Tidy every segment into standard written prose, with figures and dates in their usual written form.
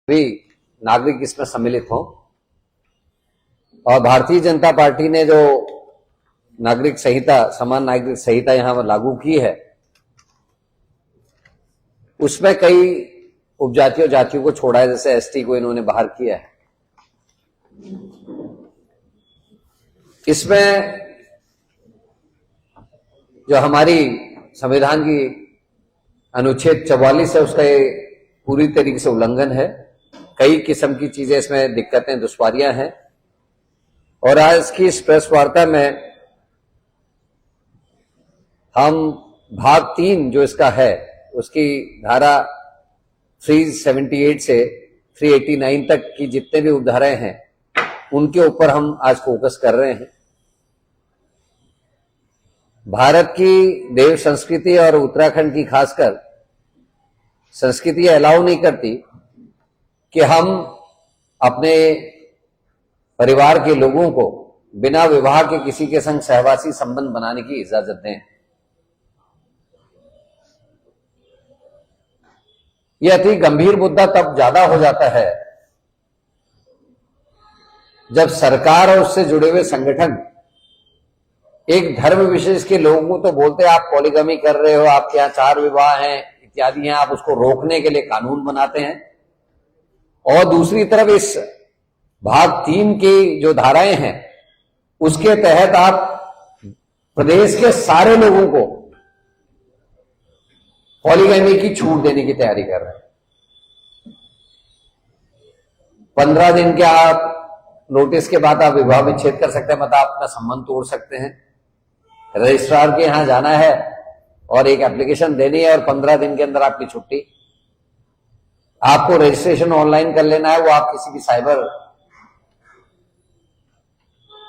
भी नागरिक इसमें सम्मिलित हों। और भारतीय जनता पार्टी ने जो नागरिक संहिता, समान नागरिक संहिता यहां लागू की है, उसमें कई उपजातियों जातियों को छोड़ा है, जैसे एसटी को इन्होंने बाहर किया है। इसमें जो हमारी संविधान की अनुच्छेद 44 है, उसका पूरी तरीके से उल्लंघन है। कई किस्म की चीजें इसमें दिक्कतें, दुश्वारियां हैं। और आज की इस प्रेस वार्ता में हम भाग 3 जो इसका है, उसकी धारा 378 से 389 तक की जितने भी उपधाराएं हैं, उनके ऊपर हम आज फोकस कर रहे हैं। भारत की देव संस्कृति और उत्तराखंड की खासकर संस्कृति अलाउ नहीं करती कि हम अपने परिवार के लोगों को बिना विवाह के किसी के संग सहवासी संबंध बनाने की इजाजत दें। यह अति गंभीर मुद्दा तब ज्यादा हो जाता है जब सरकार और उससे जुड़े हुए संगठन एक धर्म विशेष के लोगों को तो बोलते हैं आप पॉलीगमी कर रहे हो, आपके यहां 4 विवाह हैं इत्यादि हैं, आप उसको रोकने के लिए कानून बनाते हैं। और दूसरी तरफ इस भाग 3 की जो धाराएं हैं, उसके तहत आप प्रदेश के सारे लोगों को पॉलीगमी की छूट देने की तैयारी कर रहे हैं। 15 दिन के आप नोटिस के बाद आप विवाह विच्छेद कर सकते हैं, मतलब आप अपना संबंध तोड़ सकते हैं। रजिस्ट्रार के यहां जाना है और एक एप्लीकेशन देनी है और 15 दिन के अंदर आपकी छुट्टी। आपको रजिस्ट्रेशन ऑनलाइन कर लेना है, वो आप किसी भी साइबर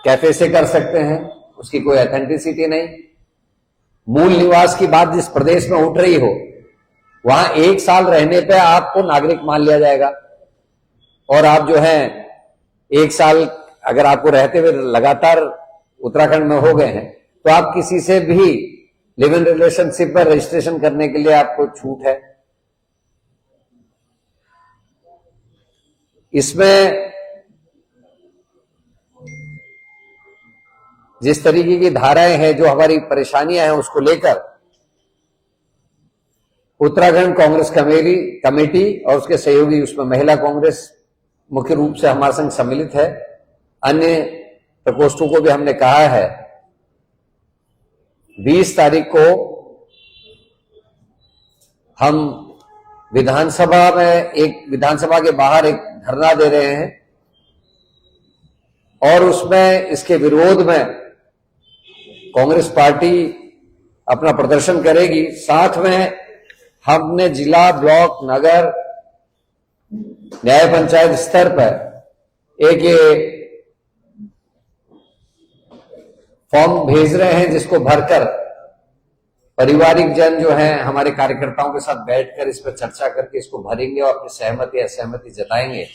कैफे से कर सकते हैं, उसकी कोई ऑथेंटिसिटी नहीं। मूल निवास की बात जिस प्रदेश में उठ रही हो, वहां 1 साल रहने पे आपको नागरिक मान लिया जाएगा। और आप जो है 1 साल अगर आपको रहते हुए लगातार उत्तराखंड में हो गए हैं, तो आप किसी से भी लिव इन रिलेशनशिप पर रजिस्ट्रेशन करने के लिए आपको छूट है। इसमें जिस तरीके की धाराएं हैं, जो हमारी परेशानियां हैं, उसको लेकर उत्तराखंड कांग्रेस कमेटी और उसके सहयोगी, उसमें महिला कांग्रेस मुख्य रूप से हमारे संग सम्मिलित है। अन्य प्रकोष्ठों को भी हमने कहा है 20 तारीख को हम विधानसभा के बाहर एक धरना दे रहे हैं और उसमें इसके विरोध में कांग्रेस पार्टी अपना प्रदर्शन करेगी। साथ में हमने जिला, ब्लॉक, नगर, न्याय पंचायत स्तर पर एक ये फॉर्म भेज रहे हैं, जिसको भरकर पारिवारिक जन जो हैं हमारे कार्यकर्ताओं के साथ बैठकर इस पर चर्चा करके इसको भरेंगे और अपनी सहमति असहमति जताएंगे।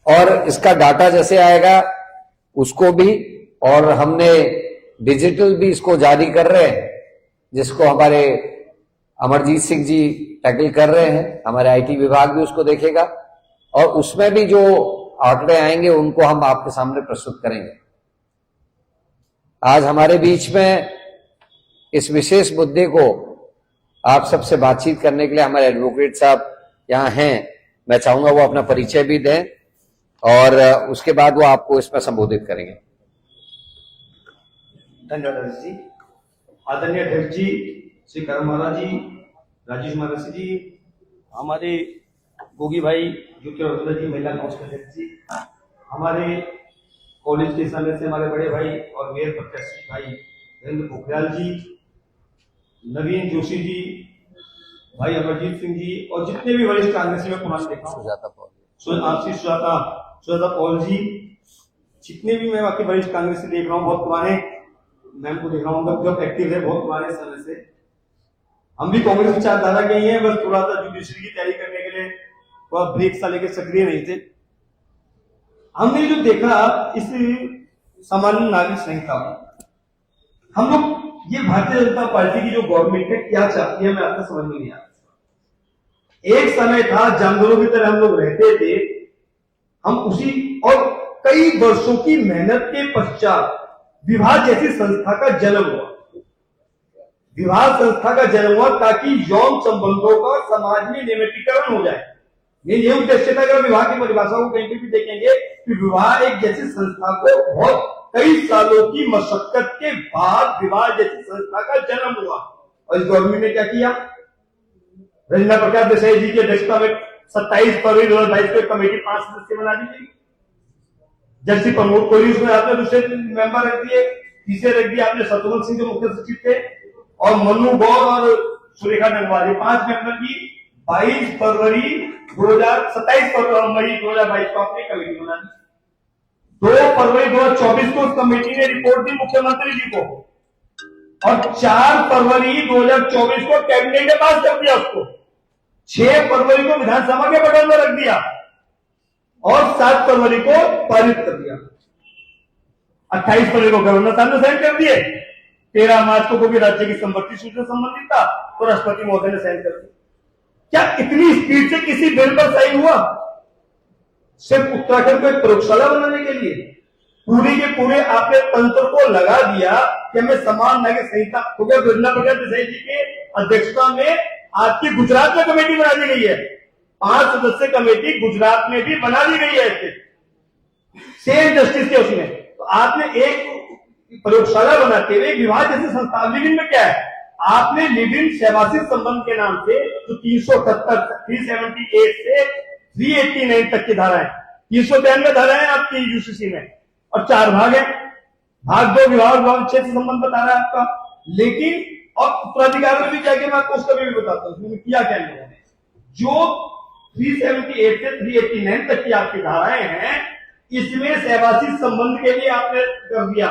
और इसका डाटा जैसे आएगा उसको भी, और हमने डिजिटल भी इसको जारी कर रहे हैं, जिसको हमारे अमरजीत सिंह जी टैकल कर रहे हैं। हमारे आईटी विभाग भी उसको देखेगा और उसमें भी जो आंकड़े आएंगे उनको हम आपके सामने प्रस्तुत करेंगे। आज हमारे बीच में इस विशेष मुद्दे को आप सबसे बातचीत करने के लिए हमारे एडवोकेट साहब यहां हैं। मैं चाहूंगा वो अपना परिचय भी दें और उसके बाद वो आपको इसमें संबोधित करेंगे। धन्यवाद जी। आदरणीय अध्यक्ष जी श्री करम महाराज जी, राजेश महाराज जी, हमारे गोगी भाई जो कि जी महिला कांग्रेस अध्यक्ष जी, हमारे कॉलेज के समय से हमारे बड़े भाई और मेयर प्रत्याशी भाई वीरेंद्र पोखरियाल जी, नवीन जोशी जी, भाई अमरजीत सिंह जी और जितने भी वरिष्ठ कांग्रेसी में पुराने देखा आपसी सुजाता पॉल जी, जितने भी मैं बाकी वरिष्ठ कांग्रेसी देख रहा हूँ, बहुत पुराने मैम को देख रहा हूँ, जब एक्टिव है बहुत पुराने समय से। हम भी कांग्रेस विचारधारा के ही हैं, बस थोड़ा सा जुडिशरी की तैयारी करने के लिए थोड़ा ब्रेक सा लेके सक्रिय नहीं थे। हमने जो देखा इस सामान्य नागरिक संहिता, हम लोग ये भारतीय जनता पार्टी की जो गवर्नमेंट है क्या चाहती है, मैं आपको समझ में नहीं आता। एक समय था जानवरों की तरह हम लोग रहते थे, हम उसी और कई वर्षों की मेहनत के पश्चात विवाह जैसी संस्था का जन्म हुआ। विवाह संस्था का जन्म हुआ ताकि यौन संबंधों का समाज में नियमितीकरण हो जाए। ये उद्देश्य था। अगर विवाह की परिभाषा को कहीं भी देखेंगे कि विवाह एक जैसी संस्था को बहुत कई सालों की मशक्कत के बाद विवाह जैसी संस्था का जन्म हुआ। और इस गवर्नमेंट ने क्या किया? रंजना प्रकाश देसाई जी की अध्यक्षता में 27 फरवरी 2022 को कमेटी 5 सदस्य बना दी गई। जस्टिस प्रमोद कोहली उसमें आपने दूसरे मेंबर रख दिए, तीसरे रख दिए आपने शत्रुघ्न सिंह जो मुख्य सचिव थे, और मनु गौर और सुरेखा डंगवाल, 5 मेंबर की 27 फरवरी 2022 को आपने कमेटी बना दी। 2 फरवरी 2024 को उस कमेटी ने रिपोर्ट दी मुख्यमंत्री जी को, और 4 फरवरी 2024 को कैबिनेट ने पास कर दिया उसको। 6 फरवरी को विधानसभा के पटल में रख दिया और 7 फरवरी को पारित कर दिया। 28 फरवरी को गवर्नर साहब ने साइन कर दिए। 13 मार्च को भी राज्य की संपत्ति सूची से संबंधित था तो राष्ट्रपति महोदय ने साइन कर दिया। क्या इतनी स्पीड से किसी बिल पर साइन हुआ? सिर्फ उत्तराखंड को एक प्रयोगशाला बनाने के लिए पूरे के पूरे आपने तंत्र को लगा दिया कि हमें समान न्याय संहिता हो गया। रंजना प्रकाश देसाई जी के अध्यक्षता में आपकी गुजरात में कमेटी बना दी गई है। 5 सदस्य कमेटी गुजरात में भी बना दी गई है, सेम जस्टिस के उसमें। तो आपने एक प्रयोगशाला बनाते हुए विवाह जैसी संस्था, लिव इन में क्या है? आपने लिव इन सहवासी संबंध के नाम से जो 378 से 389 तक की धाराएं, 393 धाराएं आपकी यूसीसी में, और 4 भाग है। भाग 2 विवाह विच्छेद से संबंध बता रहा है आपका, लेकिन और उत्तराधिकार में भी क्या किया मैं आपको उसका भी बताता हूं किया क्या लोगों ने। जो 378 से 389 तक की आपकी धाराएं हैं, इसमें सहवासी संबंध के लिए आपने कर दिया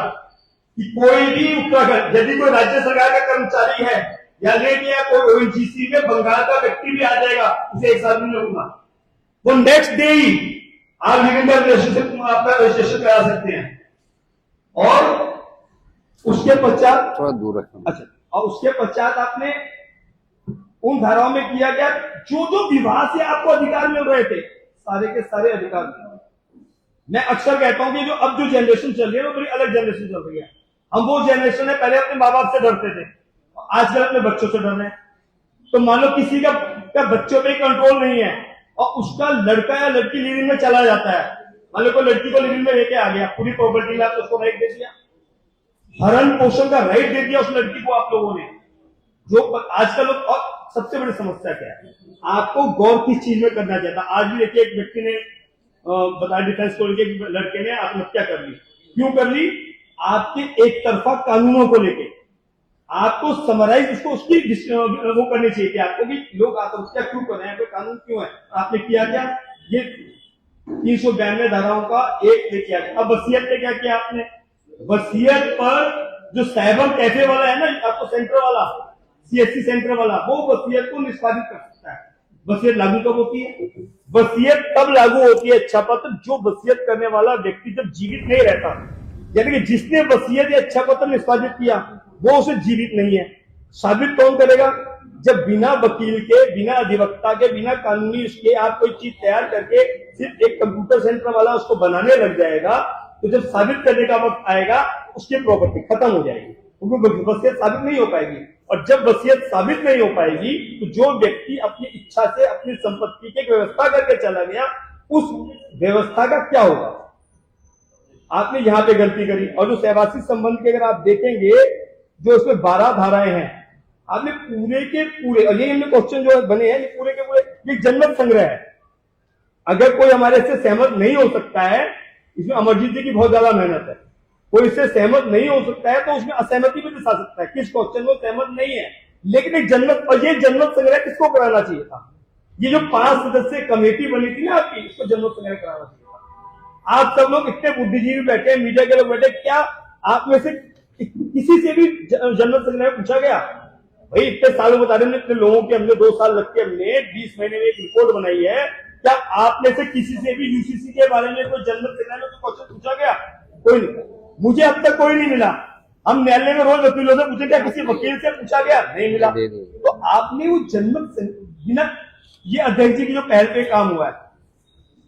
कि कोई भी उत्तराखंड, यदि कोई राज्य सरकार का कर्मचारी है या लेट या कोई ओएनजीसी में बंगाल का व्यक्ति भी आ जाएगा, उसे एक साथ नहीं लगूंगा, वो नेक्स्ट डे ही आप लिविंग का रिलेशनशिप आपका रजिस्ट्रेशन करा सकते हैं। और उसके पश्चात थोड़ा दूर रखें। अच्छा, और उसके पश्चात आपने उन धाराओं में किया गया जो विवाह से आपको अधिकार मिल रहे थे, सारे के सारे अधिकार मिल रहे। मैं अक्सर कहता हूं कि जो अब जो जनरेशन चल रही है वो बड़ी अलग जनरेशन चल रही है। हम वो जनरेशन है, पहले अपने माँ बाप से डरते थे, आजकल अपने बच्चों से डर रहे हैं। तो मान लो किसी का बच्चों पे कंट्रोल नहीं है और उसका लड़का या लड़की लिविंग में चला जाता है, मान लो कोई लड़की को लिविंग में लेके आ गया, पूरी प्रॉपर्टी में आपने उसको राइट दे दिया, भरण पोषण का राइट दे दिया उस लड़की को आप लोगों ने। जो आजकल लोग, और सबसे बड़ी समस्या क्या है, आपको गौर किस चीज में करना चाहता। आज भी देखिए एक व्यक्ति ने बताया, डिफेंस को लेके लड़के ने आत्महत्या कर ली। क्यों कर ली? आपके एक तरफा कानूनों को लेके। आपको समराइज उसको उसकी वो करनी चाहिए कि आपको भी लोग आत्महत्या क्यों कर रहे हैं, कोई कानून क्यों है। आपने किया क्या? ये 392 धाराओं का एक ले किया। अब वसीयत पे क्या किया आपने? वसीयत पर जो साइबर कैफे वाला है ना, आपको सेंटर वाला, सीएससी सेंटर वाला, वो वसीयत को निष्पादित कर सकता है। वसीयत लागू कब होती है? वसीयत तब लागू होती है इच्छा पत्र जो वसीयत करने वाला व्यक्ति जब जीवित नहीं रहता, यानी कि जिसने वसीयत या इच्छा पत्र निष्पादित किया वो उसे जीवित नहीं है। साबित कौन करेगा? जब बिना वकील के, बिना अधिवक्ता के, बिना कानूनी उसके आप कोई चीज तैयार करके सिर्फ एक कंप्यूटर सेंटर वाला उसको बनाने लग जाएगा, तो जब साबित करने का वक्त आएगा उसकी प्रॉपर्टी खत्म हो जाएगी, क्योंकि वसीयत साबित नहीं हो पाएगी। और जब वसीयत साबित नहीं हो पाएगी तो जो व्यक्ति अपनी इच्छा से अपनी संपत्ति की व्यवस्था करके चला गया, उस व्यवस्था का क्या होगा? आपने यहां पे गलती करी। और जो सहवासी संबंध के अगर आप देखेंगे, जो उसमें 12 धाराएं हैं, आपने पूरे के पूरे, और ये हमने क्वेश्चन जो बने हैं, ये पूरे के पूरे ये जनमत संग्रह है। अगर कोई हमारे से सहमत नहीं हो सकता है, इसमें अमरजीत जी की बहुत ज्यादा मेहनत है, कोई इससे सहमत नहीं हो सकता है तो उसमें असहमति भी दिखा सकता है, किस क्वेश्चन में सहमत नहीं है। लेकिन एक जनमत, और ये जनमत संग्रह किसको कराना चाहिए था? ये जो 5 सदस्य कमेटी बनी थी ना आपकी, इसको जनमत संग्रह कराना चाहिए था। आप सब लोग इतने बुद्धिजीवी बैठे, मीडिया के लोग बैठे, क्या आप में से किसी से भी जनमत संग्रह पूछा गया? भाई इतने सालों बता रहे, इतने लोगों के हमने 2 साल लग के हमने 20 महीने में एक रिपोर्ट बनाई है, क्या आप में से किसी से भी यूसीसी के बारे में कोई जनमत संग्रह में कोई क्वेश्चन पूछा गया? कोई नहीं। मुझे अब तक कोई नहीं मिला। हम न्यायालय में रोज वकीलों से पूछे, क्या किसी वकील से पूछा गया? नहीं मिला। तो आपने वो जनमत बिना, ये अध्यक्ष जी की जो पहल पे काम हुआ है,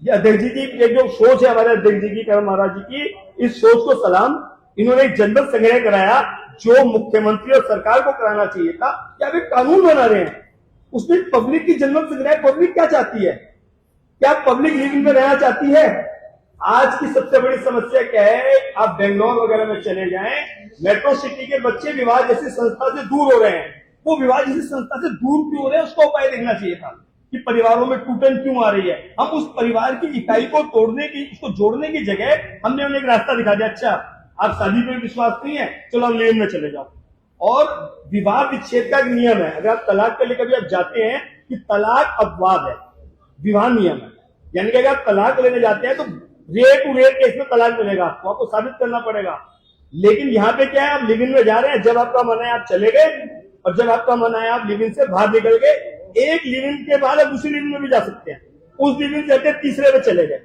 ये अध्यक्ष जी की एक जो सोच है हमारे अध्यक्ष जी की, करण महाराज जी की, इस सोच को सलाम। इन्होंने एक जनमत संग्रह कराया जो मुख्यमंत्री और सरकार को कराना चाहिए था। क्या वे कानून बना रहे हैं? उसमें पब्लिक की जनमत संग्रह, पब्लिक क्या चाहती है? क्या पब्लिक लिविंग में रहना चाहती है? आज की सबसे बड़ी समस्या क्या है? आप बेंगलोर वगैरह में चले जाएं, मेट्रो सिटी के बच्चे विवाह जैसी संस्था से दूर हो रहे हैं। वो विवाह जैसी संस्था से दूर क्यों हो रहे हैं, उसका उपाय देखना चाहिए था कि परिवारों में टूटन क्यों आ रही है। हम उस परिवार की इकाई को तोड़ने की, उसको जोड़ने की जगह हमने उन्हें एक रास्ता दिखा दिया। अच्छा, आप शादी पे विश्वास नहीं है, चलो आप लिव इन में चले जाओ। और विवाह विच्छेद का एक नियम है, अगर आप तलाक के लिए कभी आप जाते हैं कि तलाक अपवाद है, विवाह नियम है। यानी कि अगर आप तलाक लेने जाते हैं तो रेट टू रेट केस में तलाक मिलेगा, आपको साबित करना पड़ेगा। लेकिन यहाँ पे क्या है, आप लिव इन में जा रहे हैं, जब आपका मन है आप चले गए, और जब आपका मन है आप लिव इन से बाहर निकल गए। एक लिव इन के बाद आप दूसरी लिव इन में भी जा सकते हैं, उस लिव इन से तीसरे में चले गए।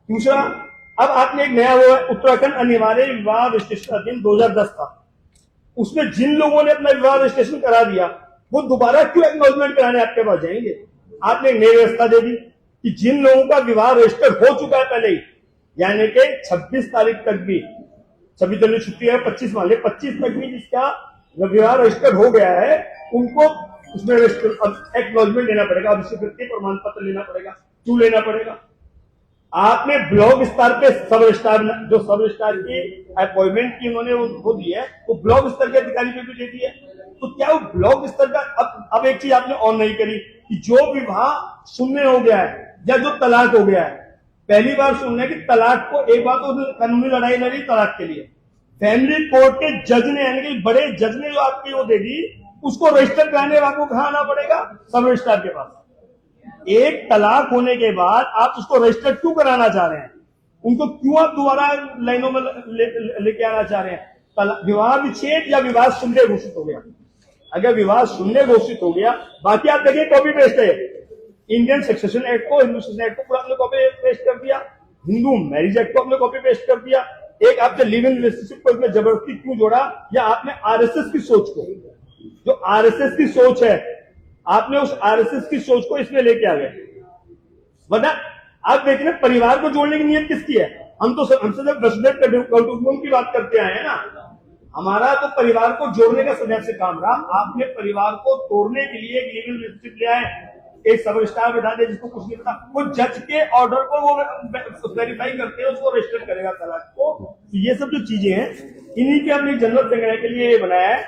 दूसरा, अब आपने एक नया हुआ उत्तराखंड अनिवार्य विवाह रजिस्ट्रेशन अधिनियम 2010 था, उसमें जिन लोगों ने अपना विवाह रजिस्ट्रेशन करा दिया वो दोबारा क्यों एक्नॉलेजमेंट कराने आपके पास जाएंगे? आपने एक नई व्यवस्था दे दी कि जिन लोगों का विवाह रजिस्टर हो चुका है पहले ही, यानी कि 26 तारीख तक भी, 26 जनवरी छुट्टी है, 25 मान ले, 25 तक भी जिसका विवाह रजिस्टर हो गया है उनको उसमें एक्नॉलेजमेंट लेना पड़ेगा, अभिस्वीकृति प्रमाण पत्र लेना पड़ेगा। क्यों लेना पड़ेगा? आपने ब्लॉक स्तर पे सब रजिस्ट्रार, जो सब रजिस्ट्रार की अपॉइंटमेंट की उन्होंने वो दी है, वो ब्लॉक स्तर के अधिकारी पे भी दे दी है। तो क्या वो ब्लॉक स्तर का अब एक चीज आपने ऑन नहीं करी कि जो विवाह शून्य हो गया है या जो तलाक हो गया है, पहली बार सुनना है कि तलाक को, एक बार तो कानूनी लड़ाई लड़ी तलाक के लिए, फैमिली कोर्ट के जज ने, यानी कि बड़े जज ने जो आपकी वो दे दी, उसको रजिस्टर कराने आपको कहां आना पड़ेगा? सब रजिस्ट्रार के पास। एक तलाक होने के बाद आप उसको रजिस्टर क्यों कराना चाह रहे हैं? उनको क्यों आप दोबारा लाइनों में लेके आना चाह रहे हैं? विवाह विच्छेद या विवाह शून्य घोषित हो गया। अगर विवाह शून्य घोषित हो गया, बाकी आप देखिए कॉपी पेस्ट है, इंडियन सक्सेशन एक्ट को, हिंदू सक्सेशन एक्ट को पूरा आपने कॉपी पेस्ट कर दिया, हिंदू मैरिज एक्ट को आपने कॉपी पेस्ट कर दिया। एक आपने लिव इन रिलेशनशिप को इसमें जबरदस्ती क्यों जोड़ा? या आपने आरएसएस की सोच को, जो आरएसएस की सोच है, आपने उस आरएसएस की सोच को इसमें लेके आ गए। वरना आप देखिए परिवार को जोड़ने की नीयत किसकी है? हमसे जब वसुधैव कुटुंबकम की बात करते आए हैं ना, हमारा तो परिवार को जोड़ने का सदैव से काम रहा। आपने परिवार को तोड़ने के लिए एक लीगल रिलेशनशिप ले आए, एक सब रजिस्ट्रार बिठा दे जिसको कुछ नहीं पता, वो जज के ऑर्डर को वो वेरीफाई करते हैं, उसको रजिस्टर करेगा तलाक को। तो ये सब जो चीजें हैं, इन्हीं के हमने जनरल संग्रह के लिए ये बनाया है।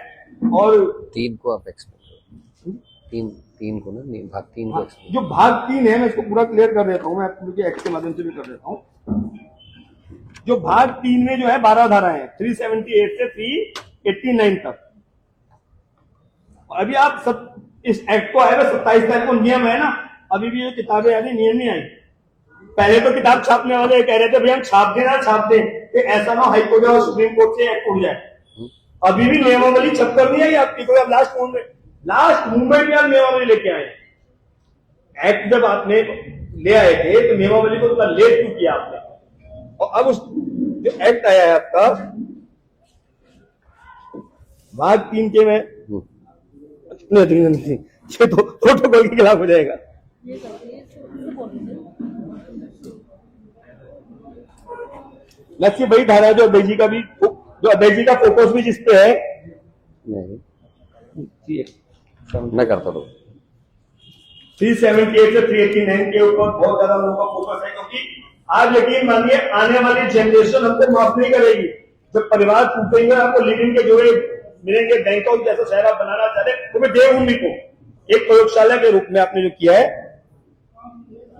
और 3 को आप एक्सप्लेन, तीन को ना, भाग 3 को एक्सप्लेन। जो भाग 3 है मैं इसको पूरा क्लियर कर देता हूं, मैं आपको एक्ट के माध्यम से भी कर देता हूं। जो भाग 3 में जो है 12 धारा है, 378 से 389 तक। अभी आप सब इस एक्ट को आए 27 तारीख को, नियम है ना, अभी भी ये किताबें यानी नियम नहीं आई। पहले तो किताब छापने वाले कह रहे थे भैया हम छाप देना, छाप दें, कि ऐसा ना हाई कोर्ट और सुप्रीम कोर्ट से एक्ट उड़ जाए। अभी भी नियमावली छप कर नहीं आई आपकी, कोई आप लास्ट मूवमेंट में आप नियमावली लेके आए। एक्ट जब आपने ले आए थे तो नियमावली को थोड़ा लेट क्यों किया आपने? और अब उस जो एक्ट आया है आपका भाग 3 के में ये तो प्रोटोकॉल के खिलाफ हो जाएगा। लक्ष्य वही धारा जो अध्यक्ष जी का भी, जो अध्यक्ष जी का फोकस भी जिस पे है, मैं करता हूँ 378 से 389 के ऊपर बहुत ज्यादा लोगों का फोकस है, क्योंकि आज यकीन मानिए आने वाली जनरेशन हमको माफ नहीं करेगी। जब परिवार टूटेंगे, आपको लिविंग के जोड़े मिलेंगे, बैंकॉक जैसा शहर आप बनाना चाहते हैं, तो मैं देवभूमि को एक प्रयोगशाला के रूप में आपने जो किया है,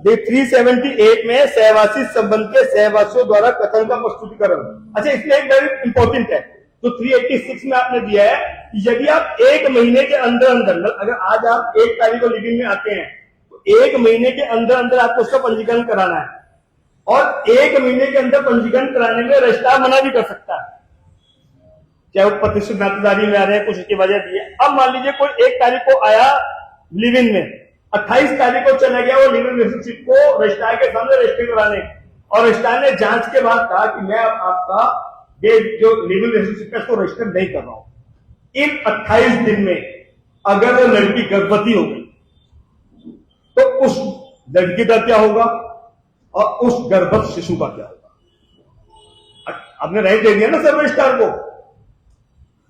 378 में सहवासी संबंध के सहवासियों द्वारा कथन का प्रस्तुतिकरण। अच्छा, इसमें एक वेरी इंपॉर्टेंट है जो 386 में आपने दिया है, यदि आप 1 महीने के अंदर अंदर, अगर आज आप 1 तारीख को लिविंग में आते हैं तो 1 महीने के अंदर अंदर आपको उसका पंजीकरण कराना है, और 1 महीने के अंदर पंजीकरण कराने में रजिस्ट्रार मना भी कर सकता है, चाहे वो प्रतिष्ठित नातेदारी में आ रहे हैं, कुछ उसकी वजह दी है। अब मान लीजिए कोई 1 तारीख को आया लिव इन में, 28 तारीख को चला गया वो लिव इन रिलेशनशिप को रजिस्ट्रार के सामने रजिस्टर कराने, और रजिस्ट्रार ने जांच के बाद कहा कि मैं अब आपका ये जो लिव इन रिलेशनशिप है उसको रजिस्टर नहीं कर रहा हूं। इन 28 दिन में अगर वो लड़की गर्भवती हो गई उस लड़की का क्या होगा और उस गर्भस्थ शिशु का क्या होगा। आपने राइट दे दिया ना सर्व रजिस्ट्रार को।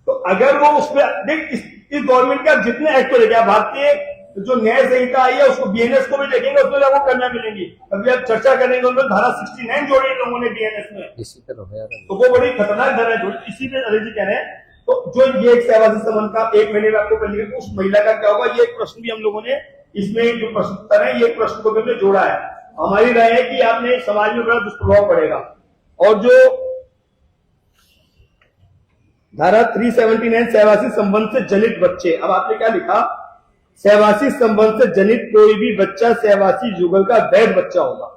तो अगर वो उसमें देख, इस गवर्नमेंट का जितने एक्ट को देखा, भारतीय जो न्याय संहिता आई है उसको बीएनएस को भी देखेंगे, उसमें लागू करना मिलेंगी। अभी आप चर्चा करेंगे उनमें धारा 69 जोड़ी लोगों ने बीएनएस में, इसी तरह तो वो बड़ी खतरनाक धारा जोड़ी। इसी पे अजय जी कह रहे हैं। तो जो ये एक सहवासी संबंध का 1 महीने में आपको पंजीकृत, उस महिला का क्या होगा, ये एक प्रश्न भी हम लोगों ने इसमें जो प्रश्न उत्तर है, ये प्रश्न को भी हमने जोड़ा है। हमारी राय है कि आपने समाज में बड़ा दुष्प्रभाव पड़ेगा। और जो धारा 379 सहवासी संबंध से जनित बच्चे, अब आपने क्या लिखा, सहवासी संबंध से जनित कोई भी बच्चा सहवासी युगल का वैध बच्चा होगा।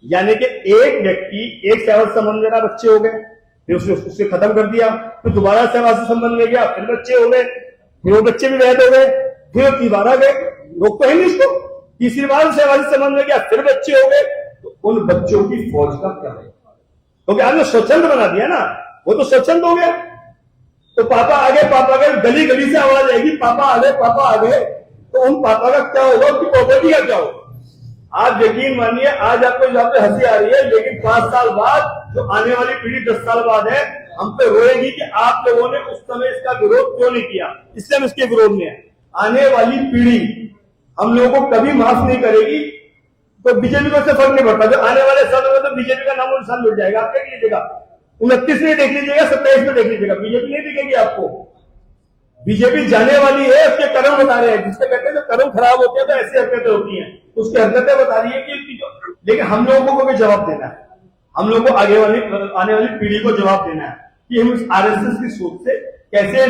यानी कि एक व्यक्ति एक सहवासी संबंध में बच्चे हो गए, फिर उससे खत्म कर दिया, फिर दोबारा सहवासी संबंध में गया, फिर बच्चे हो गए, फिर वो बच्चे भी वैध हो गए, फिर दोबारा गए, रोक तो है नहीं इसको, तीसरी बार सहवासी संबंध में गया, फिर बच्चे हो गए, तो उन बच्चों की फौज का क्या है? क्योंकि आपने स्वच्छंद बना दिया ना, वो तो स्वच्छंद हो गया। तो पापा आगे, पापा आगे, गली गली से आवाज आएगी, पापा आगे, पापा आगे, तो उन पापा का क्या होगा, उनकी प्रॉपर्टी का क्या होगा? आप यकीन मानिए, आज आपको यहाँ पे हंसी आ रही है, लेकिन 5 साल बाद जो आने वाली पीढ़ी 10 साल बाद है, हम पे रोएगी कि आप लोगों ने उस समय इसका विरोध क्यों नहीं किया। इसलिए हम इसके विरोध में है। आने वाली पीढ़ी हम लोगों को कभी माफ नहीं करेगी। तो बीजेपी को इससे फर्क नहीं पड़ता, जो आने वाले सालों में तो बीजेपी का नाम और निशान मिल जाएगा। आप देख लीजिएगा, 29 में देख लीजिएगा, 27 में देख लीजिएगा, बीजेपी नहीं दिखेगी आपको। बीजेपी जाने वाली है, उसके कर्म बता रहे हैं, जिसके कहते हैं जो कर्म खराब होते हैं तो ऐसी हरकतें होती हैं, उसकी हरकतें बता रही है कि लेकिन हम लोगों को भी जवाब देना है। हम लोगों को आने वाली पीढ़ी को जवाब देना है कि हम इस आरएसएस की सोच से कैसे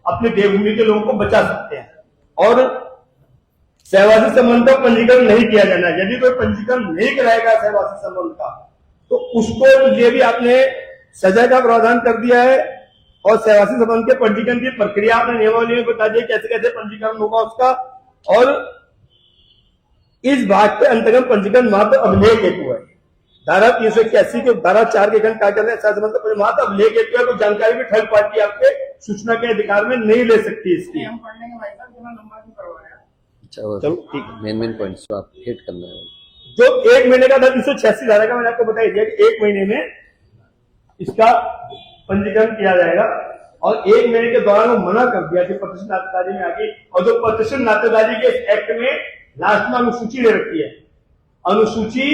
अपने देवभूमि के लोगों को बचा सकते हैं। और सहवासी संबंध का पंजीकरण नहीं किया जाना है। यदि कोई पंजीकरण नहीं कराएगा सहवासी संबंध का, तो उसको ये भी आपने सजा का प्रावधान कर दिया है। और सहवासी संबंध के पंजीकरण की प्रक्रिया आपने नियमावली में बता दिया कैसे कैसे पंजीकरण होगा उसका। और इस भाग के अंतर्गत पंजीकरण मात्र अभिलेख हेतु है। धारा 381 के धारा 4 के खंड क्या कहते हैं, सहवासी संबंध का मात्र अभिलेख हेतु है। कोई जानकारी भी थर्ड पार्टी आपके सूचना के अधिकार में नहीं ले सकती इसकी। हम पढ़ने के भाई साहब इतना लंबा क्यों करवाया? चलो ठीक, मेन पॉइंट्स आप हिट करना है। जो 1 महीने का था 386 धारा का मैंने आपको बता दिया कि 1 महीने में इसका पंजीकरण किया जाएगा। और 1 महीने के दौरान वो मना कर दिया कि प्रतिशत नातेदारी में आगे। और जो प्रतिशत नातेदारी के एक्ट में लास्ट में अनुसूची ले रखी है, अनुसूची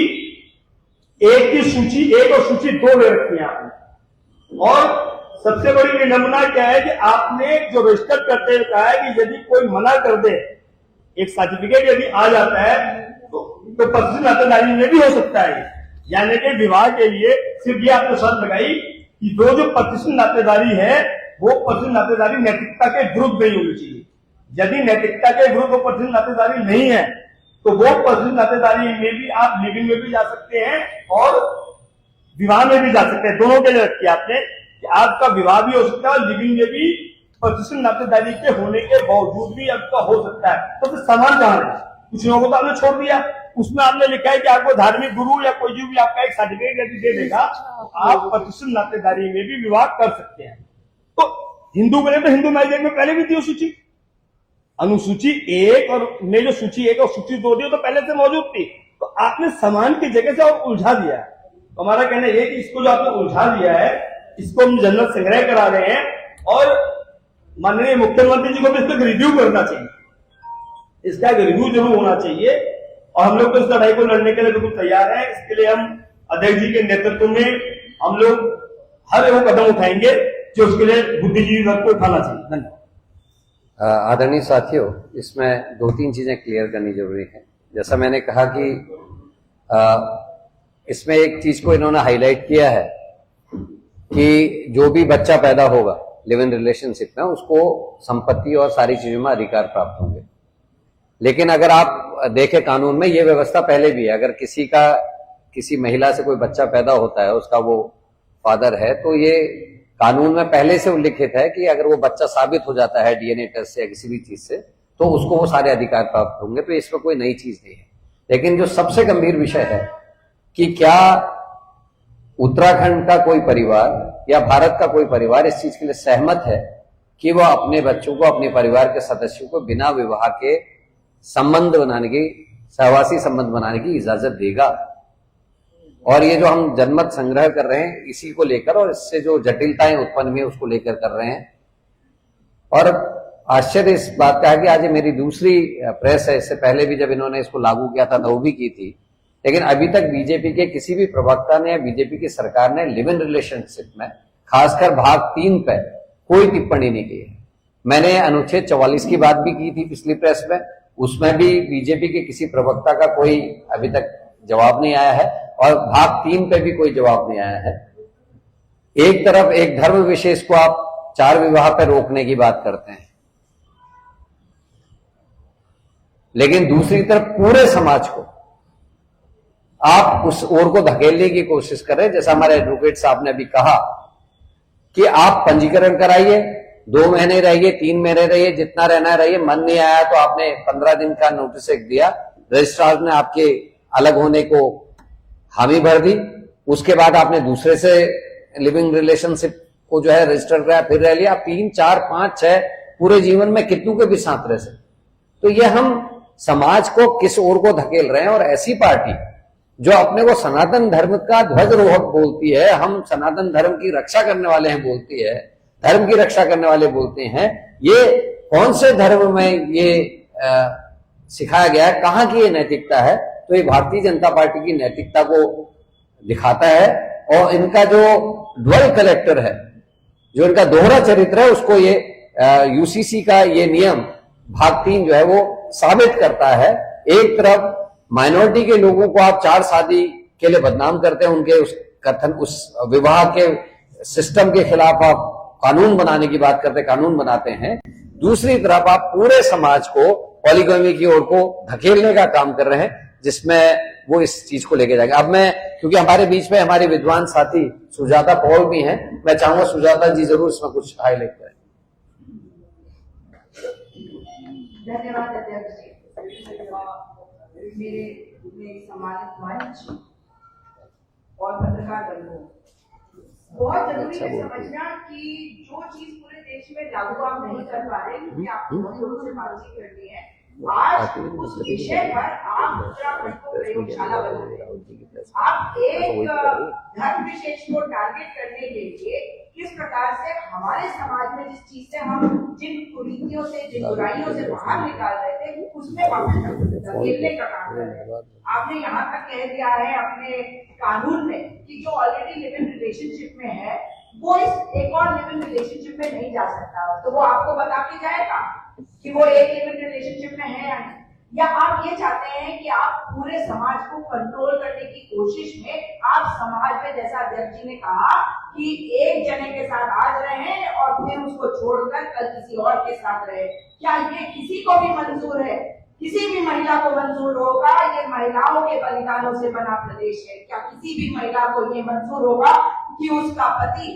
1 की सूची 1 और सूची 2 ले रखी है आपने। और सबसे बड़ी विडंबना क्या है कि आपने जो रजिस्टर करते हुए कहा है कि यदि कोई मना कर दे, एक सर्टिफिकेट यदि आ जाता है तो प्रतिशत नातेदारी में भी हो सकता है। यानी कि विवाह के लिए सिर्फ ये आपने शर्त लगाई कि जो प्रतिशत नातेदारी है वो प्रतिशत नातेदारी नैतिकता के विरुद्ध नहीं होनी चाहिए। यदि नैतिकता के विरुद्ध वो प्रतिशत नातेदारी नहीं है तो वो प्रतिशत नातेदारी में भी आप लिविंग में भी जा सकते हैं और विवाह में भी जा सकते हैं। दोनों के लिए रखी आपने कि आपका विवाह भी हो सकता है और लिविंग में भी प्रतिशत नातेदारी के होने के बावजूद भी आपका हो सकता है। तो फिर समान कहां है? कुछ लोगों को तो आपने छोड़ दिया। उसमें आपने लिखा है कि आपको धार्मिक गुरु या कोई भी आपका एक सर्टिफिकेट यदि दे देगा आप प्रतिशत नातेदारी में भी विवाह कर सकते हैं। तो हिंदू बने तो हिंदू मैरिज में पहले भी थी सूची, अनुसूची 1 और में जो सूची 1 और सूची 2 दी तो पहले से मौजूद थी। तो आपने समान की जगह से और उलझा दिया है। तो हमारा कहना यह कि इसको जो आपने उलझा दिया है इसको हम जनरल संग्रह करा रहे हैं और माननीय मुख्यमंत्री जी को भी इसका रिव्यू करना चाहिए। इसका एक रिव्यू जरूर होना चाहिए और हम लोग तो इस लड़ाई को लड़ने के लिए बिल्कुल तैयार हैं। इसके लिए हम अध्यक्ष जी के नेतृत्व में हम लोग हर वो कदम उठाएंगे जो उसके लिए बुद्धिजीवी वर्ग को उठाना चाहिए। धन्यवाद। आदरणीय साथियों, इसमें 2-3 चीजें क्लियर करनी जरूरी है। जैसा मैंने कहा कि इसमें एक चीज को इन्होंने हाईलाइट किया है कि जो भी बच्चा पैदा होगा लिव इन रिलेशनशिप में उसको संपत्ति और सारी चीजों में अधिकार प्राप्त होंगे। लेकिन अगर आप देखें कानून में ये व्यवस्था पहले भी है, अगर किसी महिला से कोई बच्चा पैदा होता है, उसका वो फादर है, तो ये कानून में पहले से उल्लिखित है कि अगर वो बच्चा साबित हो जाता है डीएनए टेस्ट से या किसी भी चीज से तो उसको वो सारे अधिकार प्राप्त होंगे। तो इसमें कोई नई चीज नहीं है। लेकिन जो सबसे गंभीर विषय है कि क्या उत्तराखंड का कोई परिवार या भारत का कोई परिवार इस चीज के लिए सहमत है कि वह अपने बच्चों को, अपने परिवार के सदस्यों को बिना विवाह के संबंध बनाने की सहवासी संबंध बनाने की इजाजत देगा। और ये जो हम जनमत संग्रह कर रहे हैं इसी को लेकर, और इससे जो जटिलताएं उत्पन्न हुई उसको लेकर कर रहे हैं। और आश्चर्य इस बात का है कि आज ये मेरी दूसरी प्रेस है। इससे पहले भी जब इन्होंने इसको लागू किया था तो वो भी की थी, लेकिन अभी तक बीजेपी के किसी भी प्रवक्ता ने या बीजेपी की सरकार ने लिव इन रिलेशनशिप में खासकर भाग 3 पे कोई टिप्पणी नहीं की है। मैंने अनुच्छेद 44 की बात भी की थी पिछली प्रेस में, उसमें भी बीजेपी के किसी प्रवक्ता का कोई अभी तक जवाब नहीं आया है, और भाग 3 पे भी कोई जवाब नहीं आया है। एक तरफ एक धर्म विशेष को आप 4 विवाह पे रोकने की बात करते हैं, लेकिन दूसरी तरफ पूरे समाज को आप उस ओर को धकेलने की कोशिश कर रहे हैं। जैसा हमारे एडवोकेट साहब ने भी कहा कि आप पंजीकरण कराइए, 2 महीने रहिए, 3 महीने रहिए, जितना रहना रहिए, मन नहीं आया तो आपने 15 दिन का नोटिस एक दिया, रजिस्ट्रार ने आपके अलग होने को हामी भर दी, उसके बाद आपने दूसरे से लिविंग रिलेशनशिप को जो है रजिस्टर कराया, फिर रह लिया, 3, 4, 5, 6 पूरे जीवन में कितनों के भी साथ रह सकते। तो ये हम समाज को किस ओर को धकेल रहे हैं। और ऐसी पार्टी जो अपने को सनातन धर्म का ध्वजरोहक बोलती है, हम सनातन धर्म की रक्षा करने वाले हैं बोलती है, धर्म की रक्षा करने वाले बोलते हैं, ये कौन से धर्म में ये सिखाया गया है, कहां की ये नैतिकता है? तो ये भारतीय जनता पार्टी की नैतिकता को दिखाता है। और इनका जो ड्वेल कलेक्टर है, जो इनका दोहरा चरित्र है, उसको ये यूसीसी का ये नियम भाग 3 जो है वो साबित करता है। एक तरफ माइनॉरिटी के लोगों को आप 4 शादी के लिए बदनाम करते हैं, उनके उस कथन, उस विवाह के सिस्टम के खिलाफ आप कानून बनाने की बात करते, कानून बनाते हैं। दूसरी तरफ आप पूरे समाज को पॉलीगैमी की ओर को धकेलने का काम कर रहे हैं, जिसमें वो इस चीज को लेके जाएंगे। अब मैं, क्योंकि हमारे बीच में हमारे विद्वान साथी सुजाता पॉल भी हैं, मैं चाहूंगा सुजाता जी जरूर इसमें कुछ हाईलाइट करें। धन्यवाद अध्यक्ष जी। मेरे सम्मानित मंच और पत्रकार बंधु, बहुत जरूरी है समझना कि जो चीज पूरे देश में लागू आप नहीं कर पा रहे, क्योंकि आप बहुत लोगों से बातचीत करनी है, आज उस विषय पर आप उत्तराखंड को प्रयोगशाला बना रहे हैं। आप एक धर्म विशेष को टारगेट करने के लिए किस प्रकार से हमारे समाज में जिस चीज से हम जिन कुरीतियों से, जिन बुराइयों से बाहर निकाल रहे थे, उसमें वापस धकेलने का काम कर रहे हैं। आपने यहाँ तक कह दिया है अपने कानून में कि जो ऑलरेडी लिव इन रिलेशनशिप में है वो इस एक और लिव इन रिलेशनशिप में नहीं जा सकता, तो वो आपको बता के जाएगा कि वो एक लिव इन रिलेशनशिप में है या नहीं। या आप ये चाहते हैं कि आप पूरे समाज को कंट्रोल करने की कोशिश में आप समाज में, जैसा अध्यक्ष जी ने कहा कि एक जने के साथ आज रहे और फिर उसको छोड़कर कल किसी और के साथ रहे, क्या ये किसी को भी मंजूर है? किसी भी महिला को मंजूर होगा? ये महिलाओं के बलिदानों से बना प्रदेश है। क्या किसी भी महिला को ये मंजूर होगा कि उसका पति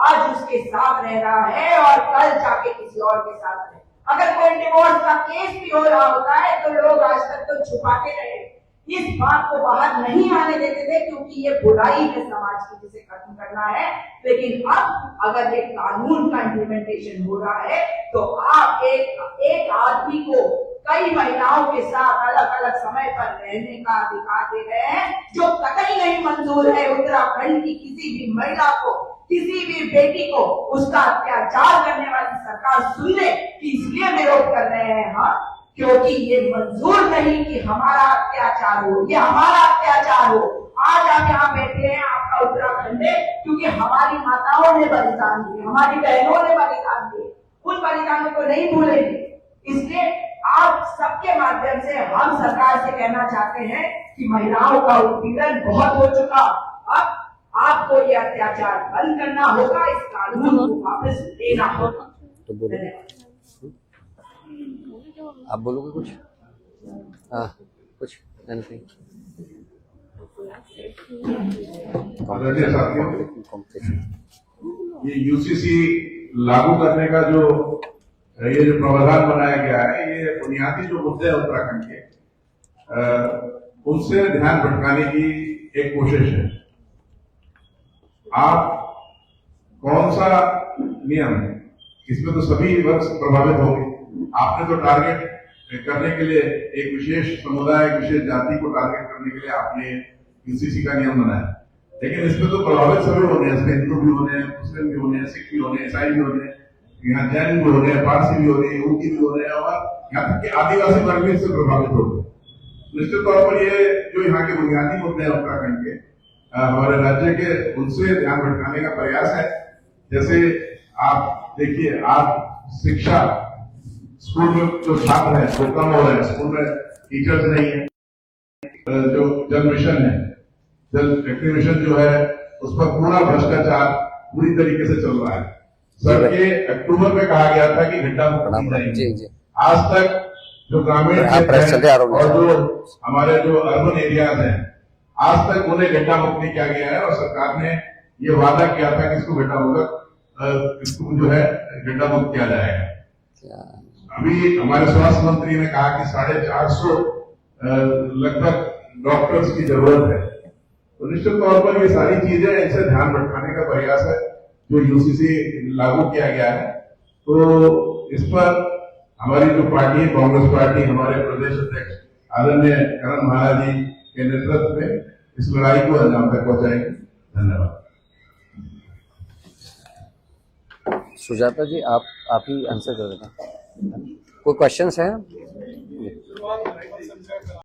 आज उसके साथ रह रहा है और कल जाके किसी और के साथ रहे? अगर कोई डिवोर्स का केस भी हो रहा होता है तो लोग आज तक तो छुपाते रहे, इस बात को बाहर नहीं आने देते थे, क्योंकि ये बुराई है समाज की जिसे खत्म करना है। लेकिन अब अगर ये कानून का इम्प्लीमेंटेशन हो रहा है तो आप एक आदमी को कई महिलाओं के साथ अलग अलग समय पर रहने का अधिकार दे रहे हैं, जो कतई नहीं मंजूर है उत्तराखंड की किसी भी महिला को, किसी भी बेटी को उसका अत्याचार करने वाली सरकार सुन ले कि इसलिए विरोध कर रहे हैं हम, क्योंकि ये मंजूर नहीं कि हमारा अत्याचार हो, ये हमारा अत्याचार हो। आज आप यहाँ बैठे हैं, आपका उत्तराखंड है, क्योंकि हमारी माताओं ने बलिदान दिए, हमारी बहनों ने बलिदान दिए, उन बलिदानों को नहीं भूलेंगे। इसलिए आप सबके माध्यम से हम सरकार से कहना चाहते हैं कि महिलाओं का उत्पीड़न बहुत हो चुका, अब आपको ये अत्याचार बंद करना होगा, इस कानून को वापस लेना होगा। तो बोलो, आप बोलोगे कुछ? हाँ, कुछ एनीथिंग? ये यूसीसी लागू करने का जो प्रावधान बनाया गया है, ये बुनियादी जो मुद्दे हैं उत्तराखंड के, उनसे ध्यान भटकाने की एक कोशिश है। आप कौन सा नियम, इसमें तो सभी वर्ग प्रभावित होंगे। आपने तो टारगेट करने के लिए एक विशेष समुदाय, एक विशेष जाति को टारगेट करने के लिए आपने यूसीसी का नियम बनाया। लेकिन इसमें तो प्रभावित सभी होने हैं, इसमें हिंदू भी होने हैं, मुस्लिम भी होने हैं, सिख भी होने हैं, ईसाई भी होने हैं, यहाँ जैन भी हो रहे हैं, पारसी भी हो रहे हैं, यूपी भी हो रहे हैं, और यहाँ तक कि आदिवासी वर्ग भी इससे प्रभावित हो रहे हैं। निश्चित तौर पर ये जो यहाँ के बुनियादी मुद्दे हैं उत्तराखंड के, हमारे राज्य के, उनसे ध्यान भटकाने का प्रयास है। जैसे आप देखिए, आप शिक्षा, स्कूल में जो छात्र हैं वो कम हो रहे हैं, स्कूल में टीचर्स नहीं है। जो जल मिशन है, जल शक्ति मिशन जो है, उस पर पूरा भ्रष्टाचार पूरी तरीके से चल रहा है। सर के अक्टूबर में कहा गया था कि गड्ढा मुक्त जी जी। आज तक जो ग्रामीण क्षेत्र हैं और जो हमारे जो अर्बन एरियाज हैं, आज तक उन्हें गड्ढा मुक्त नहीं किया गया है। और सरकार ने ये वादा किया था कि इसको गड्ढा मुक्त, इसको जो है गड्ढा मुक्त किया जाएगा। अभी हमारे स्वास्थ्य मंत्री ने कहा कि 450 लगभग डॉक्टर्स की जरूरत है। तो निश्चित तौर पर ये सारी चीजें, इनसे ध्यान भटकाने का प्रयास है जो यूसीसी लागू किया गया है। तो इस पर हमारी जो पार्टी है, कांग्रेस पार्टी, हमारे प्रदेश अध्यक्ष आदरणीय करण महाराज जी के नेतृत्व में इस लड़ाई को अंजाम तक पहुंचाएंगे। धन्यवाद। सुजाता जी, आप ही आंसर कर देना। कोई क्वेश्चंस हैं?